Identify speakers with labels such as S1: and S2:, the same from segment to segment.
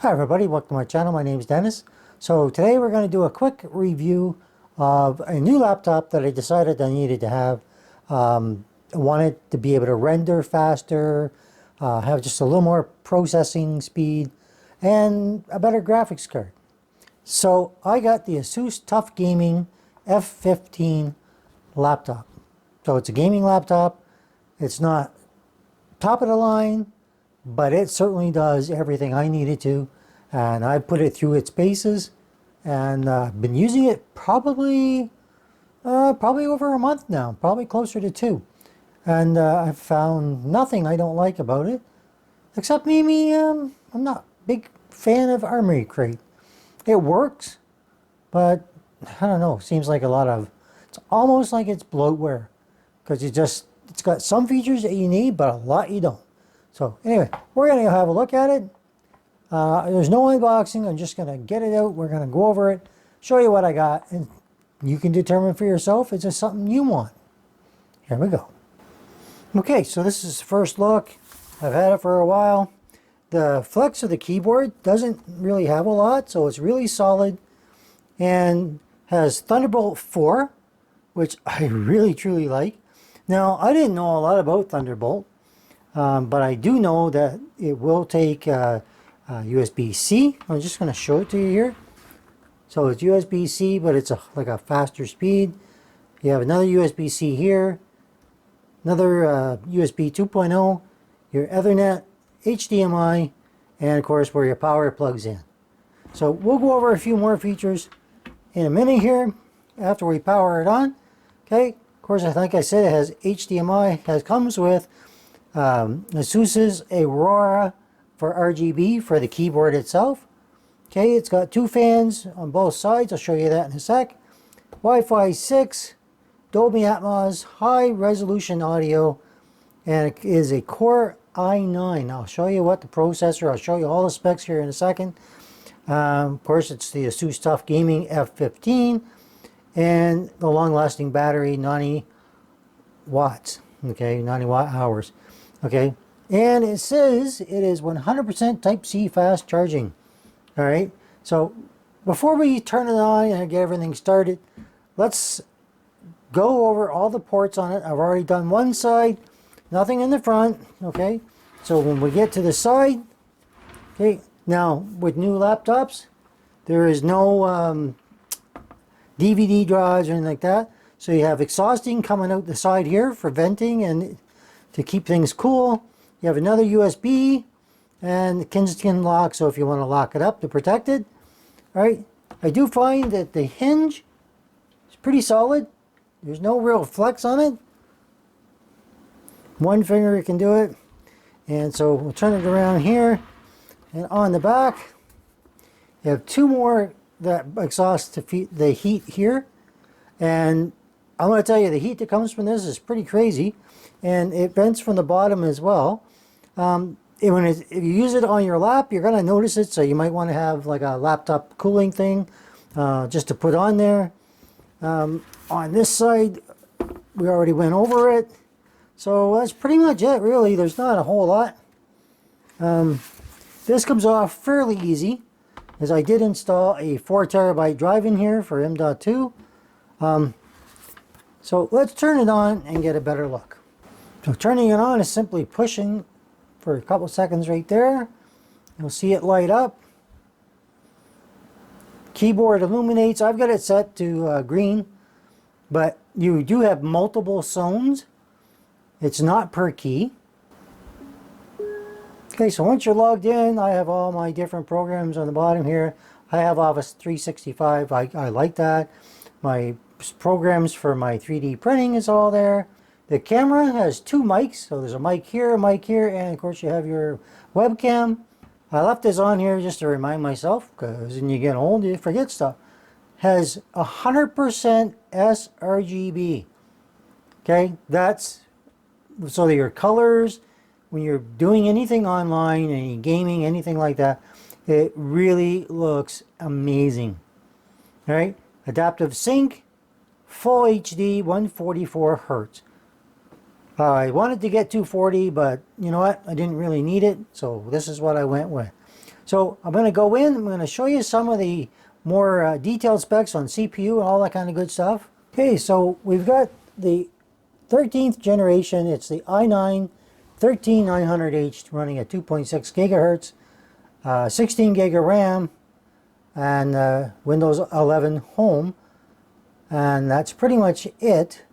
S1: Hi everybody, welcome to my channel. My name is Dennis. So today we're going to do a quick review of a new laptop that I decided I needed to have. I wanted to be able to render faster, have just a little more processing speed, and a better graphics card. So I got the Asus TUF Gaming F15 laptop. So it's a gaming laptop. It's not top of the line, but it certainly does everything I needed to, and I put it through its paces, and been using it probably over a month now, probably closer to 2, and I've found nothing I don't like about it, except maybe I'm not a big fan of Armory Crate. It works, but I don't know, seems like it's almost like it's bloatware, because it's got some features that you need, but a lot you don't. So anyway, we're going to have a look at it. There's no unboxing. I'm just going to get it out. We're going to go over it, show you what I got, and you can determine for yourself is this something you want. Here we go. Okay, so this is the first look. I've had it for a while. The flex of the keyboard doesn't really have a lot, so it's really solid, and has Thunderbolt 4, which I really truly like. Now, I didn't know a lot about Thunderbolt. But I do know that it will take USB-C. I'm just going to show it to you here. So it's USB-C, but it's like a faster speed. You have another USB-C here, another USB 2.0, your Ethernet, HDMI, and of course where your power plugs in. So we'll go over a few more features in a minute here after we power it on. Okay, of course, like I said, it has HDMI, comes with Asus's Aurora for RGB for the keyboard itself. Okay, it's got 2 fans on both sides. I'll show you that in a sec. Wi-Fi 6, Dolby Atmos, high resolution audio, and it is a Core i9. I'll show you what the processor, I'll show you all the specs here in a second. Of course, it's the Asus TUF Gaming F15, and the long-lasting battery, 90 watts. Okay, 90 watt hours. Okay, and it says it is 100% Type-C fast charging. All right, so before we turn it on and get everything started, let's go over all the ports on it. I've already done one side, nothing in the front. Okay, so when we get to the side, okay, now with new laptops, there is no DVD drives or anything like that. So you have exhausting coming out the side here for venting and to keep things cool. You have another USB and the Kensington lock, so if you want to lock it up to protect it. All right, I do find that the hinge is pretty solid. There's no real flex on it. One finger you can do it. And so we'll turn it around here, and on the back you have 2 more that exhaust to feed the heat here. And I'm going to tell you, the heat that comes from this is pretty crazy, and it vents from the bottom as well. If you use it on your lap, you're going to notice it, so you might want to have like a laptop cooling thing just to put on there. On this side, we already went over it, so that's pretty much it, really. There's not a whole lot. This comes off fairly easy, as I did install a 4 terabyte drive in here for M.2. So let's turn it on and get a better look. So turning it on is simply pushing for a couple seconds right there. You'll see it light up. Keyboard illuminates. I've got it set to green, but you do have multiple zones. It's not per key. Okay, so once you're logged in, I have all my different programs on the bottom here. I have Office 365. I like that. My programs for my 3D printing is all there. The camera has 2 mics, so there's a mic here, and of course you have your webcam. I left this on here just to remind myself, because when you get old you forget stuff. Has 100% sRGB. Okay, that's so that your colors, when you're doing anything online, any gaming, anything like that, it really looks amazing. All right, adaptive sync, full HD, 144 hertz. I wanted to get 240, but you know what? I didn't really need it, so this is what I went with. So I'm going to go in, I'm going to show you some of the more detailed specs on CPU and all that kind of good stuff. Okay, so we've got the 13th generation. It's the i9 13900H running at 2.6 gigahertz, 16 gig of RAM, and Windows 11 Home. And that's pretty much it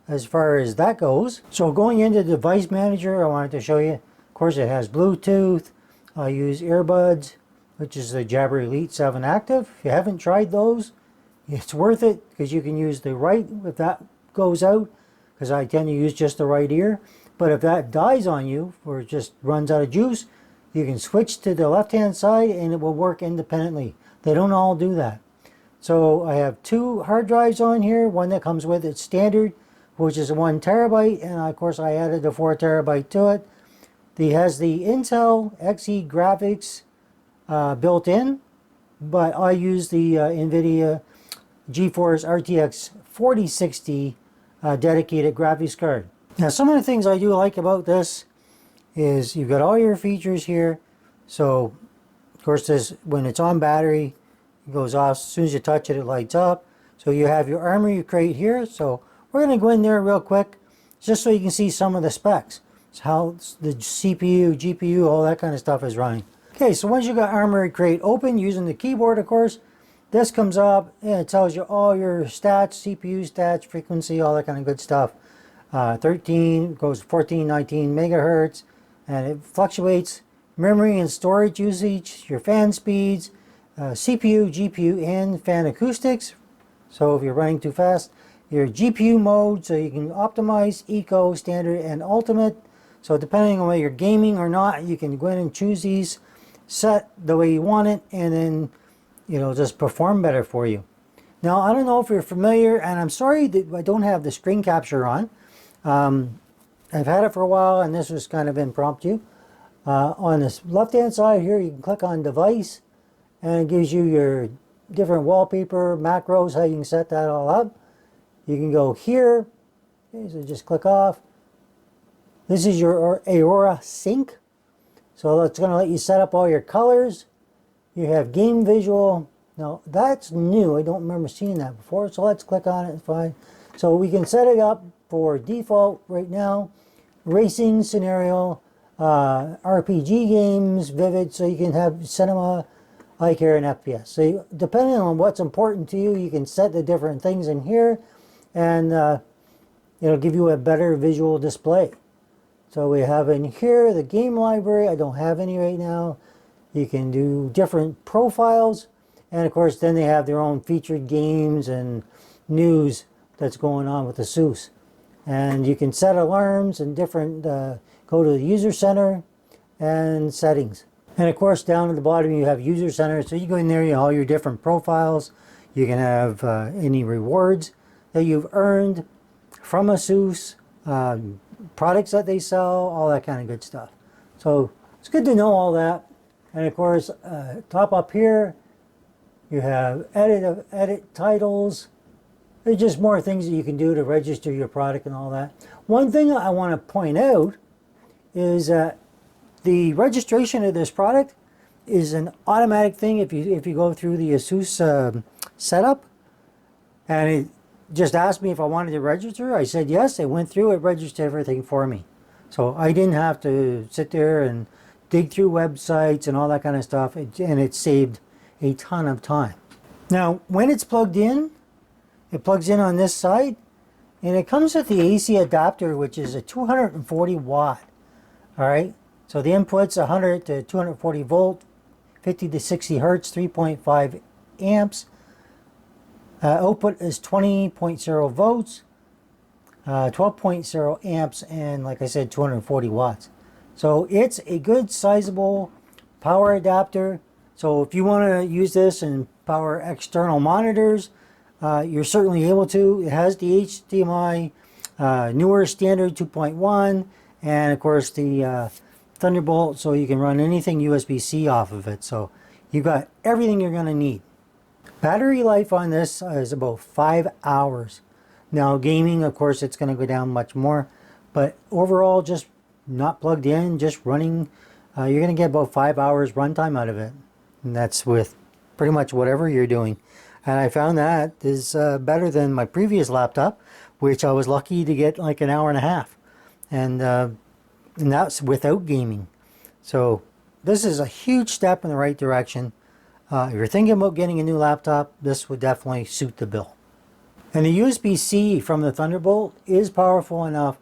S1: as far as that goes. So going into the device manager, I wanted to show you, of course, it has Bluetooth. I use earbuds, which is the Jabra Elite 7 Active. If you haven't tried those, it's worth it because you can use the right if that goes out, because I tend to use just the right ear. But if that dies on you or just runs out of juice, you can switch to the left hand side and it will work independently. They don't all do that. So I have 2 hard drives on here, one that comes with it standard, which is 1 terabyte, and of course I added a 4 terabyte to it. It has the Intel Xe graphics built in, but I use the NVIDIA GeForce RTX 4060 dedicated graphics card. Now some of the things I do like about this is you've got all your features here. So of course this, when it's on battery, it goes off. As soon as you touch it, it lights up. So you have your Armory crate here. So we're going to go in there real quick just so you can see some of the specs. It's how the CPU, GPU, all that kind of stuff is running. Okay, so once you got Armory crate open using the keyboard, of course, this comes up and it tells you all your stats, CPU stats, frequency, all that kind of good stuff. 13 goes 14, 19 megahertz, and it fluctuates. Memory and storage usage, your fan speeds, CPU, GPU, and fan acoustics. So if you're running too fast, your GPU mode, so you can optimize Eco, Standard, and Ultimate. So depending on whether you're gaming or not, you can go in and choose these, set the way you want it, and then, you know, just perform better for you. Now, I don't know if you're familiar, and I'm sorry that I don't have the screen capture on. I've had it for a while, and this was kind of impromptu. On this left-hand side here, you can click on Device, and it gives you your different wallpaper, macros, how you can set that all up. You can go here, okay, so just click off. This is your Aurora Sync. So it's going to let you set up all your colors. You have game visual. Now that's new. I don't remember seeing that before. So let's click on it. It's fine. So we can set it up for default right now. Racing scenario, RPG games, Vivid. So you can have cinema, eye care, and FPS. So depending on what's important to you, you can set the different things in here, and it'll give you a better visual display. So we have in here the game library. I don't have any right now. You can do different profiles, and of course then they have their own featured games and news that's going on with Asus. And you can set alarms and different, go to the user center and settings. And of course down at the bottom you have user center. So you go in there, you have all your different profiles. You can have any rewards that you've earned from Asus, products that they sell, all that kind of good stuff. So it's good to know all that. And of course, top up here, you have edit titles. There's just more things that you can do to register your product and all that. One thing I want to point out is that the registration of this product is an automatic thing if you go through the Asus setup. And it just asked me if I wanted to register. I said yes. It went through. It registered everything for me. So I didn't have to sit there and dig through websites and all that kind of stuff. And it saved a ton of time. Now, when it's plugged in, it plugs in on this side. And it comes with the AC adapter, which is a 240 watt. All right. So the input's 100 to 240 volt, 50 to 60 hertz, 3.5 amps. Output is 20.0 volts, 12.0 amps, and like I said, 240 watts. So it's a good sizable power adapter. So if you want to use this and power external monitors, you're certainly able to. It has the HDMI, newer standard 2.1, and of course the Thunderbolt, so you can run anything USB-C off of it. So you've got everything you're going to need. Battery life on this is about 5 hours. Now gaming, of course, it's going to go down much more, but overall, just not plugged in, just running, you're going to get about 5 hours runtime out of it. And that's with pretty much whatever you're doing. And I found that is better than my previous laptop, which I was lucky to get like an hour and a half. And that's without gaming. So this is a huge step in the right direction. If you're thinking about getting a new laptop, this would definitely suit the bill. And the USB-C from the Thunderbolt is powerful enough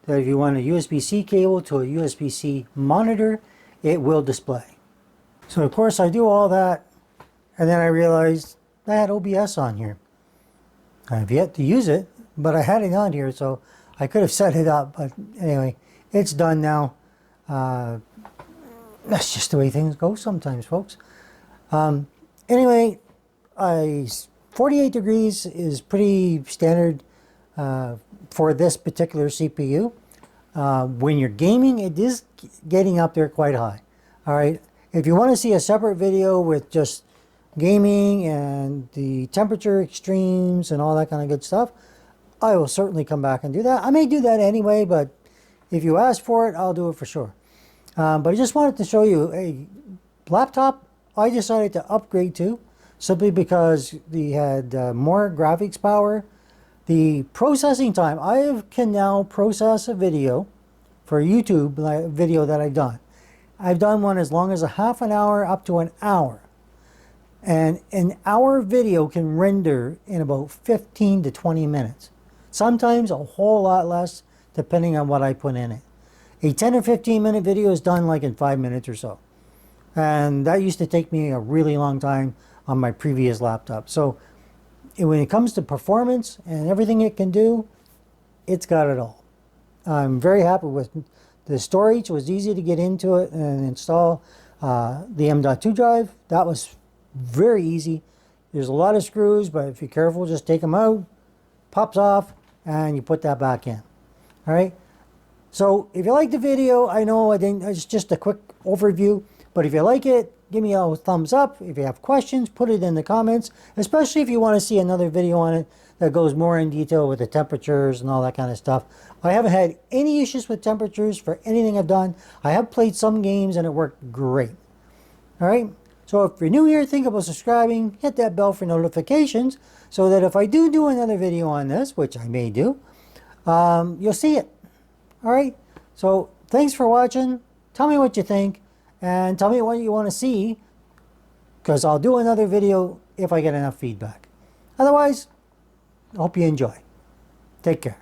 S1: that if you want a USB-C cable to a USB-C monitor, it will display. So of course I do all that, and then I realized I had OBS on here. I have yet to use it, but I had it on here, so I could have set it up. But anyway, it's done now. That's just the way things go sometimes, folks. Anyway, 48 degrees is pretty standard for this particular CPU. When you're gaming, it is getting up there quite high. All right. If you want to see a separate video with just gaming and the temperature extremes and all that kind of good stuff, I will certainly come back and do that. I may do that anyway, but if you ask for it, I'll do it for sure. But I just wanted to show you a laptop I decided to upgrade to, simply because they had more graphics power. The processing time, I can now process a video for YouTube video that I've done. I've done one as long as a half an hour up to an hour. And an hour video can render in about 15 to 20 minutes. Sometimes a whole lot less, depending on what I put in it. A 10 or 15 minute video is done like in 5 minutes or so. And that used to take me a really long time on my previous laptop. So when it comes to performance and everything it can do, it's got it all. I'm very happy with the storage. It was easy to get into it and install the M.2 drive. That was very easy. There's a lot of screws, but if you're careful, just take them out, pops off, and you put that back in. All right. So if you like the video, I know it's just a quick overview, but if you like it, give me a thumbs up. If you have questions, put it in the comments, especially if you want to see another video on it that goes more in detail with the temperatures and all that kind of stuff. I haven't had any issues with temperatures for anything I've done. I have played some games and it worked great. All right. So if you're new here, think about subscribing, hit that bell for notifications so that if I do another video on this, which I may do, you'll see it. All right. So thanks for watching. Tell me what you think and tell me what you want to see, because I'll do another video if I get enough feedback. Otherwise, I hope you enjoy. Take care.